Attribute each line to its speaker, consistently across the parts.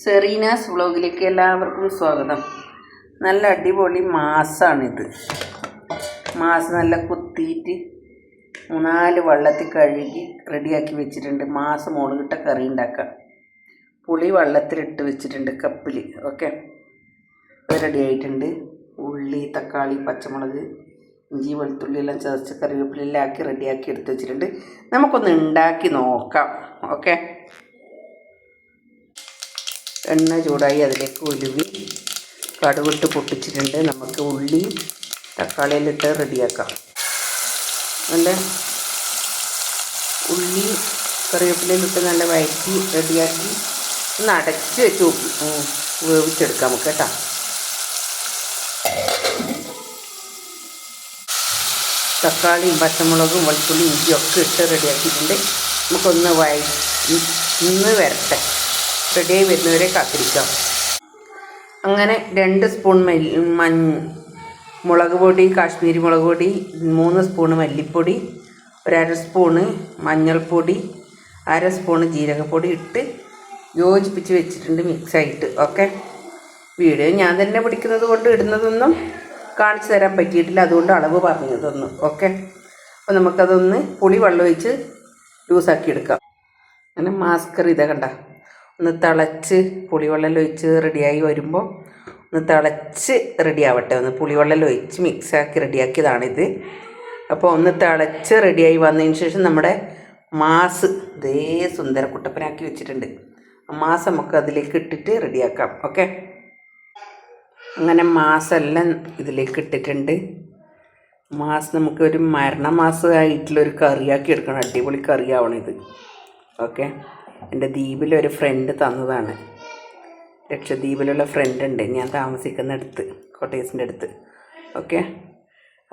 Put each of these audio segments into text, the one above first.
Speaker 1: സെറീനാസ് വ്ളോഗിലേക്ക് എല്ലാവർക്കും സ്വാഗതം. നല്ല അടിപൊളി മാസാണിത്. മാസ് നല്ല കുത്തിയിട്ട് 3-4 വെള്ളത്തിൽ കഴുകി റെഡിയാക്കി വെച്ചിട്ടുണ്ട്. മാസ് മുളകിട്ട കറി ഉണ്ടാക്കാം. പുളി വെള്ളത്തിലിട്ട് വെച്ചിട്ടുണ്ട് കപ്പിൽ. ഓക്കെ, അത് റെഡി ആയിട്ടുണ്ട്. ഉള്ളി, തക്കാളി, പച്ചമുളക്, ഇഞ്ചി, വെളുത്തുള്ളി എല്ലാം ചതച്ച് കറിവേപ്പിലെല്ലാം ആക്കി റെഡിയാക്കി എടുത്ത് വെച്ചിട്ടുണ്ട്. നമുക്കൊന്ന് ഉണ്ടാക്കി നോക്കാം. ഓക്കെ, എണ്ണ ചൂടായി അതിലേക്ക് ഉലുവി കടുകിട്ട് പൊട്ടിച്ചിട്ടുണ്ട്. നമുക്ക് ഉള്ളിയും തക്കാളിയിലിട്ട് റെഡിയാക്കാം. നല്ല ഉള്ളി കറിവേപ്പിലയിലിട്ട് നല്ല വഴറ്റി റെഡിയാക്കി ഒന്ന് അടച്ച് വെച്ച് വേവിച്ചെടുക്കാം നമുക്ക് കേട്ടോ. തക്കാളിയും പച്ചമുളകും വെളുത്തുള്ളി ഇഞ്ചിയും ഒക്കെ ഇട്ട് റെഡിയാക്കിയിട്ടുണ്ട്. നമുക്കൊന്ന് വഴറ്റി വരട്ടെ. റെഡിയായി വരുന്നവരെ കാത്തിരിക്കാം. അങ്ങനെ 2 സ്പൂൺ മുളക് പൊടി, കാശ്മീരി മുളക് പൊടി, 3 സ്പൂണ് മല്ലിപ്പൊടി, 1/2 സ്പൂണ് മഞ്ഞൾപ്പൊടി, 1/2 സ്പൂണ് ജീരകപ്പൊടി ഇട്ട് യോജിപ്പിച്ച് വെച്ചിട്ടുണ്ട് മിക്സായിട്ട്. ഓക്കെ, വീഡിയോ ഞാൻ തന്നെ പിടിക്കുന്നത് കൊണ്ട് ഇടുന്നതൊന്നും കാണിച്ചു തരാൻ പറ്റിയിട്ടില്ല, അതുകൊണ്ട് അളവ് പറഞ്ഞതൊന്നും. ഓക്കെ, അപ്പോൾ നമുക്കതൊന്ന് പുളി വെള്ളം ഒഴിച്ച് ലൂസാക്കി എടുക്കാം. അങ്ങനെ മാസ്കർ ഇതാ കണ്ട, ഒന്ന് തിളച്ച് പുളിവെള്ളം ഒഴിച്ച് റെഡിയായി വരുമ്പോൾ ഒന്ന് തിളച്ച് റെഡിയാവട്ടെ. ഒന്ന് പുളിവെള്ളം ഒഴിച്ച് മിക്സാക്കി റെഡിയാക്കിയതാണിത്. അപ്പോൾ ഒന്ന് തിളച്ച് റെഡിയായി വന്നതിന് ശേഷം നമ്മുടെ മാസ് ഇതേ സുന്ദരക്കുട്ടപ്പനാക്കി വെച്ചിട്ടുണ്ട്. ആ മാസ് നമുക്ക് അതിലേക്ക് ഇട്ടിട്ട് റെഡിയാക്കാം. ഓക്കെ, അങ്ങനെ മാസെല്ലാം ഇതിലേക്ക് ഇട്ടിട്ടുണ്ട്. മാസ് നമുക്കൊരു മരണമാസമായിട്ടുള്ളൊരു കറിയാക്കി എടുക്കണം. അടിപൊളി കറിയാവണിത്. ഓക്കെ, എൻ്റെ ദ്വീപിലൊരു ഫ്രണ്ട് തന്നതാണ്. ലക്ഷദ്വീപിലുള്ള ഫ്രണ്ട് ഉണ്ട്, ഞാൻ താമസിക്കുന്നിടത്ത്, കോട്ടേഴ്സിൻ്റെ അടുത്ത്. ഓക്കെ,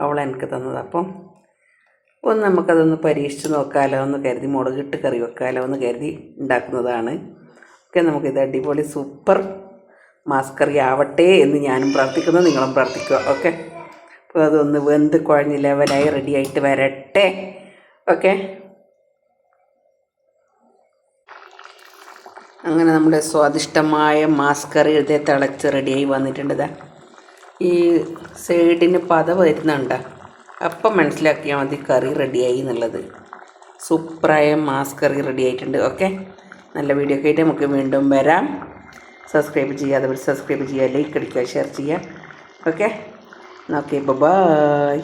Speaker 1: അവൾ എനിക്ക് തന്നത്. അപ്പം ഒന്ന് നമുക്കതൊന്ന് പരീക്ഷിച്ച് നോക്കാമല്ലോ എന്ന് കരുതി, മുളകിട്ട് കറി വെക്കാമല്ലോ എന്ന് കരുതി ഉണ്ടാക്കുന്നതാണ്. ഓക്കെ, നമുക്കിത് അടിപൊളി സൂപ്പർ മാസ് കറി ആവട്ടെ എന്ന് ഞാനും പ്രാർത്ഥിക്കുന്നു, നിങ്ങളും പ്രാർത്ഥിക്കുക. ഓക്കെ, അപ്പോൾ അതൊന്ന് വെന്ത് കുഴഞ്ഞ് ലെവലായി റെഡിയായിട്ട് വരട്ടെ. ഓക്കെ, അങ്ങനെ നമ്മുടെ സ്വാദിഷ്ടമായ മാസ് കറി ഇതേ തിളച്ച് റെഡിയായി വന്നിട്ടുണ്ട്. ഈ സൈഡിന് പത വരുന്നുണ്ട്, അപ്പം മനസ്സിലാക്കിയാൽ മതി കറി റെഡിയായി എന്നുള്ളത്. സൂപ്പറായ മാസ് കറി റെഡി ആയിട്ടുണ്ട്. ഓക്കെ, നല്ല വീഡിയോ ഒക്കെ ആയിട്ട് നമുക്ക് വീണ്ടും വരാം. സബ്സ്ക്രൈബ് ചെയ്യാത്തവർ സബ്സ്ക്രൈബ് ചെയ്യുക, ലൈക്ക് അടിക്കുക, ഷെയർ ചെയ്യുക. Okay, by.